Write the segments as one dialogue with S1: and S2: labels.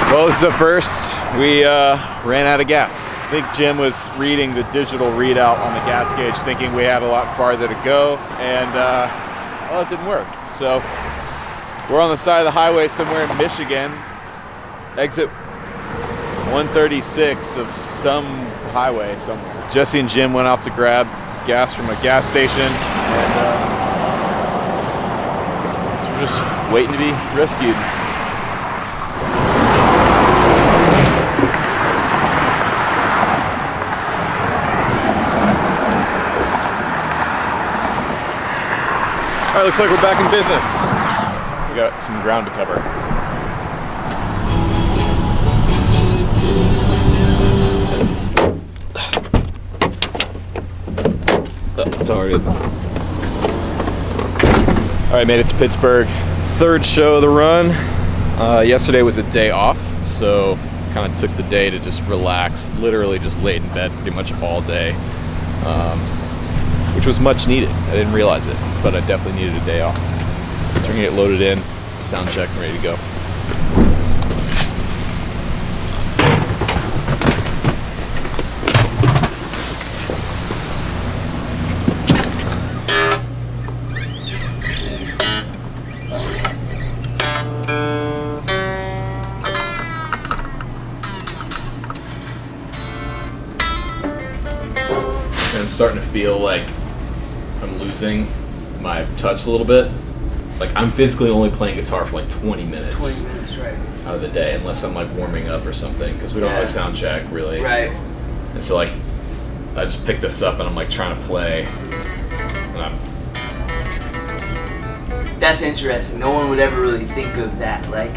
S1: Well, this is the first. We ran out of gas. I think Jim was reading the digital readout on the gas gauge, thinking we had a lot farther to go, and well, it didn't work. So we're on the side of the highway somewhere in Michigan, exit 136 of some highway somewhere. Jesse and Jim went off to grab gas from a gas station, and so we're just waiting to be rescued. All right, looks like we're back in business. We got some ground to cover. It's already. All right, made it to Pittsburgh. Third show of the run. Yesterday was a day off, so kind of took the day to just relax. Literally just laid in bed pretty much all day. Which was much needed. I didn't realize it, but I definitely needed a day off. So we're gonna get loaded in, sound check, and ready to go. And I'm starting to feel like I'm losing my touch a little bit. Like I'm physically only playing guitar for like 20 minutes.
S2: 20 minutes, right.
S1: Out of the day, unless I'm like warming up or something, because we don't have a sound check really.
S2: Right.
S1: And so like, I just picked this up and I'm like trying to play. And
S2: That's interesting. No one would ever really think of that. Like,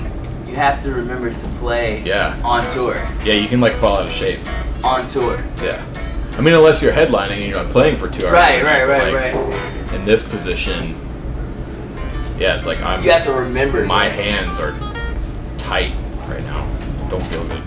S2: you have to remember to play on tour.
S1: Yeah, you can like fall out of shape.
S2: On tour.
S1: Yeah. I mean, unless you're headlining and you're not playing for 2 hours.
S2: Right.
S1: In this position, yeah, it's like
S2: You have to remember.
S1: My hands are tight right now. Don't feel good.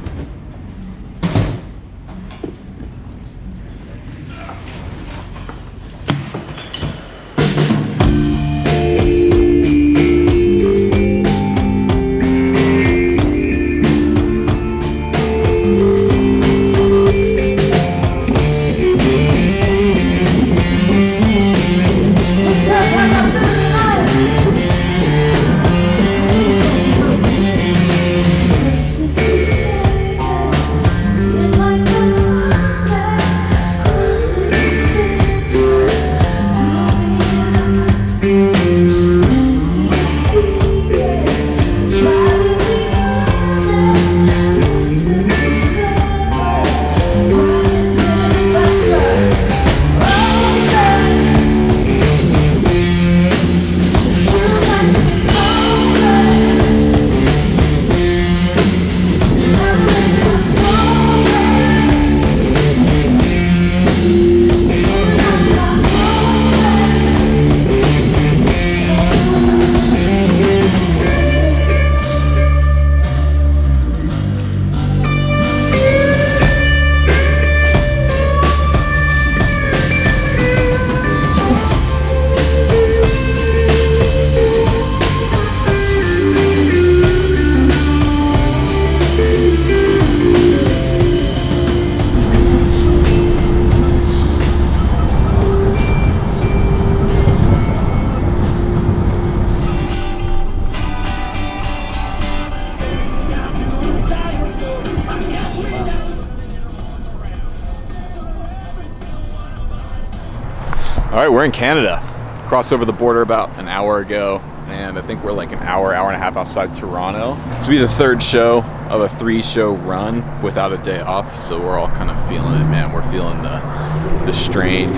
S1: All right, we're in Canada. Crossed over the border about an hour ago, and I think we're like an hour and a half outside Toronto. This will be the third show of a 3-show run without a day off, so we're all kind of feeling it, man. We're feeling the strain.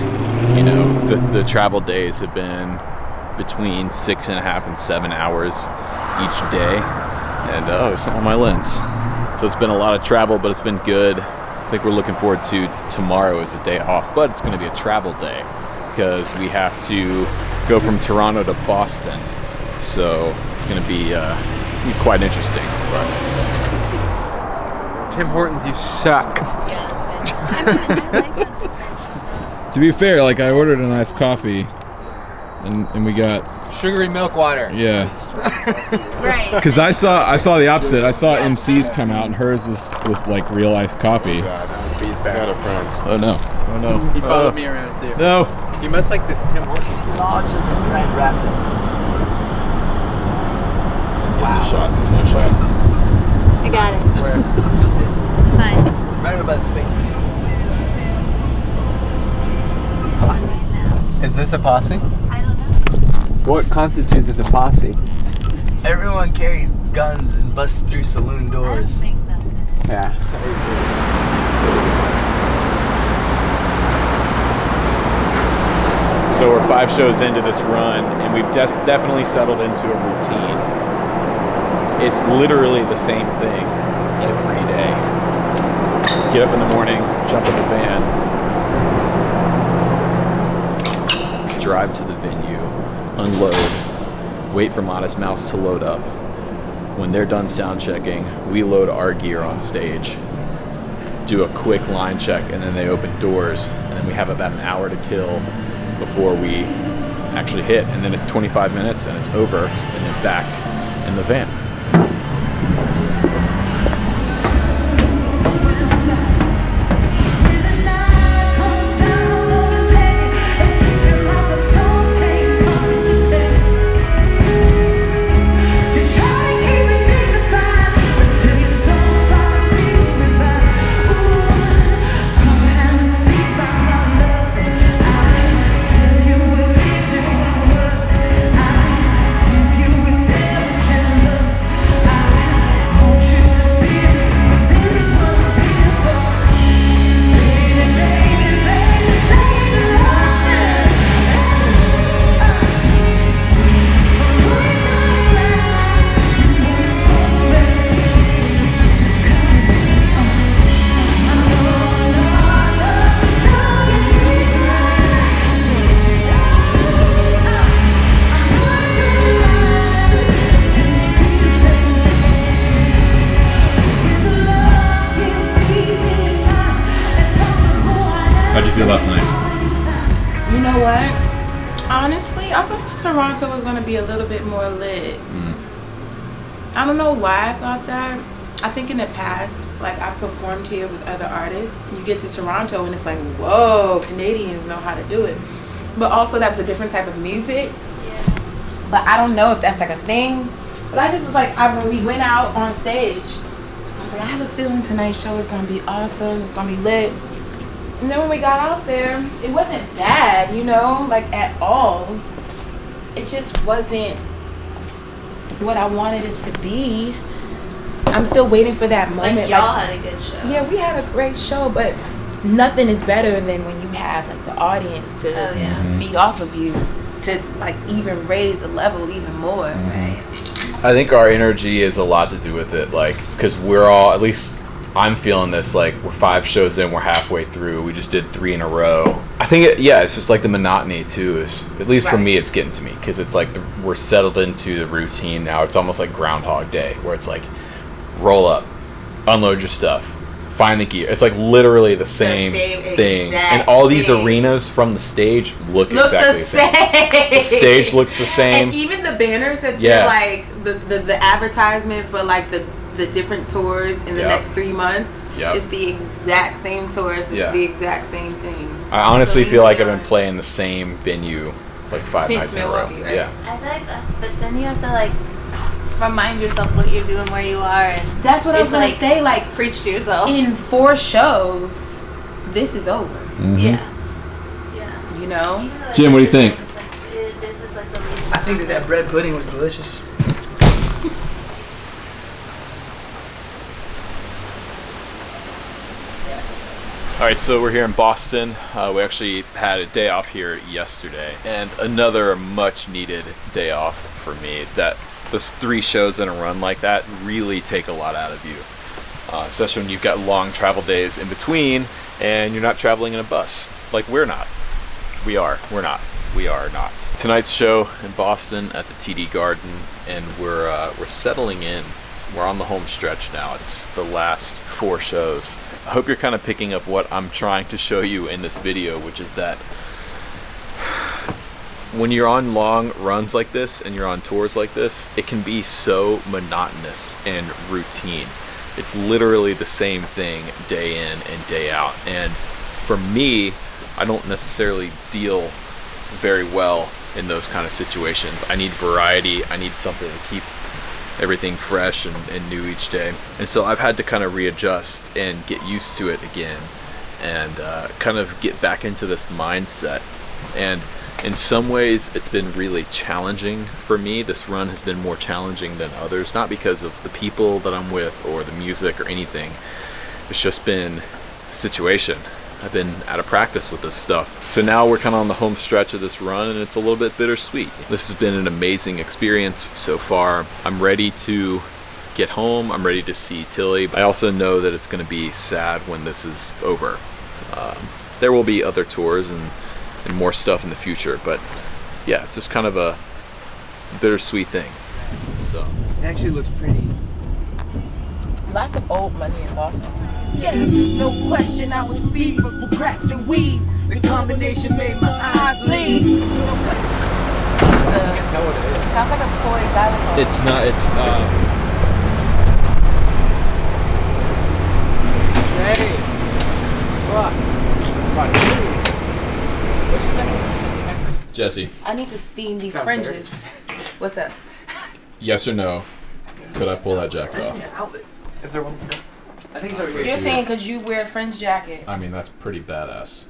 S1: You know, the travel days have been between 6.5 and 7 hours each day, and oh, there's something on my lens. So it's been a lot of travel, but it's been good. I think we're looking forward to tomorrow as a day off, but it's going to be a travel day because we have to go from Toronto to Boston. So it's going to be quite interesting. But
S3: Tim Hortons, you suck.
S4: Yeah. To be fair, like I ordered a nice coffee, and we got
S3: sugary milk water.
S4: Yeah.
S3: Right.
S4: Because I saw the opposite. I saw MCs come out, and hers was like real iced coffee.
S5: He's got a friend.
S4: Oh no! Oh no!
S6: He followed me around too.
S4: No!
S6: He must like this Tim Hortons.
S2: Larger than Grand Rapids.
S4: Get the shots. Is my shot.
S3: I got it.
S2: Where?
S6: You'll see it.
S3: It's fine.
S2: Right over by the space needle.
S6: Is this a posse?
S3: I don't know.
S6: What constitutes as a posse?
S2: Everyone carries guns and busts through saloon
S3: I don't
S2: doors.
S3: think that's it.
S6: Yeah.
S1: So we're 5 shows into this run, and we've definitely settled into a routine. It's literally the same thing every day. Get up in the morning, jump in the van, drive to the venue, unload, wait for Modest Mouse to load up. When they're done sound checking, we load our gear on stage, do a quick line check, and then they open doors, and then we have about an hour to kill before we actually hit, and then it's 25 minutes and it's over, and then back in the van.
S4: Feel about tonight?
S7: You know what? Honestly, I thought Toronto was gonna be a little bit more lit. I don't know why I thought that. I think in the past, like I've performed here with other artists. You get to Toronto and it's like, whoa, Canadians know how to do it. But also that was a different type of music. But I don't know if that's like a thing. But I just was like, when we went out on stage, I was like, I have a feeling tonight's show is gonna be awesome. It's gonna be lit. And then when we got out there, it wasn't bad, you know, like at all. It just wasn't what I wanted it to be. I'm still waiting for that moment.
S3: Like y'all had a good show.
S7: Yeah, we had a great show, but nothing is better than when you have like the audience to feed off of you, to like even raise the level even more.
S3: Right.
S1: I think our energy is a lot to do with it, like, because we're all, at least I'm feeling this, like, we're 5 shows in, we're halfway through, we just did 3 in a row. I think, it's just like the monotony, too, is, at least for me, it's getting to me, because it's like we're settled into the routine now. It's almost like Groundhog Day, where it's like, roll up, unload your stuff, find the gear. It's like literally the same thing. And all these arenas from the stage look exactly the same. The stage looks the same.
S7: And even the banners that they're like, the advertisement for like the different tours in the next 3 months is the exact same tours. It's the exact same thing.
S1: I honestly feel like I've been playing the same venue like 5
S7: Since
S1: nights
S7: Milwaukee,
S1: in a row.
S7: right?
S1: Yeah.
S3: I feel like that's, but then you have to like remind yourself what you're doing, where you are, and
S7: that's what I was gonna say. Like,
S3: preach to yourself.
S7: In 4 shows, this is over.
S3: Yeah.
S7: You know.
S4: Jim, what do you think?
S3: It's like, this is like the least.
S2: I think that bread pudding was delicious.
S1: All right, so we're here in Boston. We actually had a day off here yesterday, and another much-needed day off for me. That those 3 shows in a run like that really take a lot out of you, especially when you've got long travel days in between, and you're not traveling in a bus. Like we're not. We are. We're not. We are not. Tonight's show in Boston at the TD Garden, and we're settling in. We're on the home stretch now. It's the last 4 shows. I hope you're kind of picking up what I'm trying to show you in this video, which is that when you're on long runs like this and you're on tours like this, it can be so monotonous and routine. It's literally the same thing day in and day out. And for me, I don't necessarily deal very well in those kind of situations. I need variety. I need something to keep everything fresh and new each day. And so I've had to kind of readjust and get used to it again, and kind of get back into this mindset. And in some ways it's been really challenging for me. This run has been more challenging than others, not because of the people that I'm with or the music or anything. It's just been the situation. I've been out of practice with this stuff. So now we're kind of on the home stretch of this run, and it's a little bit bittersweet. This has been an amazing experience so far. I'm ready to get home. I'm ready to see Tilly. I also know that it's going to be sad when this is over. There will be other tours and more stuff in the future, but yeah, it's just kind of a bittersweet thing. So
S2: It actually looks pretty.
S7: Lots of old money in Boston.
S8: Yeah, no question, I was speed for cracks and weed. The combination made my eyes bleed.
S6: Can't tell what it is.
S7: Sounds like a toy xylophone.
S4: It's not. It's
S6: Hey! What? What did you say?
S4: Jesse.
S7: I need to steam these
S6: Sounds
S7: fringes. What's up?
S4: Yes or no? Could I pull that jacket off?
S6: Is there one? I think it's over here.
S7: You're saying because you wear a fringe jacket.
S4: I mean, that's pretty badass.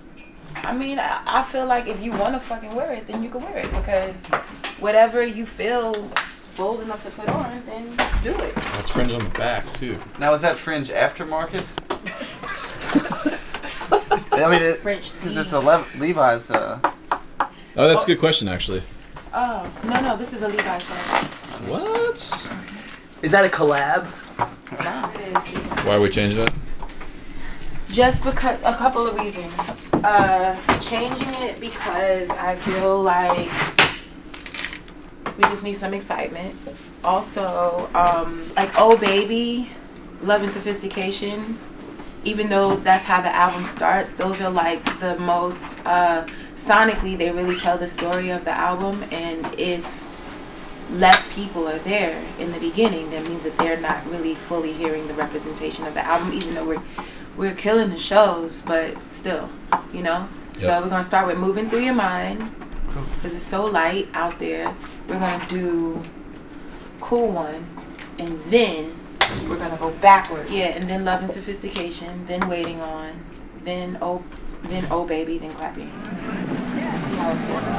S7: I mean, I feel like if you want to fucking wear it, then you can wear it, because whatever you feel bold enough to put on, then do it.
S4: That's fringe on the back too.
S5: Now, is that fringe aftermarket? I mean,
S7: French
S5: because it's a Levi's.
S4: Oh, that's a good question actually.
S7: Oh, no, this is a Levi's shirt.
S4: What?
S2: Is that a collab?
S7: Nice.
S4: Why are we changing it?
S7: Just because, a couple of reasons. Changing it because I feel like we just need some excitement. Also, like Oh Baby, Love and Sophistication, even though that's how the album starts, those are like the most, sonically they really tell the story of the album. And if less people are there in the beginning, that means that they're not really fully hearing the representation of the album, even though we're killing the shows, but still, you know.
S4: Yep.
S7: So we're gonna start with Moving Through Your Mind, because it's so light out there. We're gonna do Cool One, and then we're gonna go backwards. Yeah, and then Love and Sophistication, then Waiting On, then Oh Baby, then Clap Your Hands. Let's see how it feels.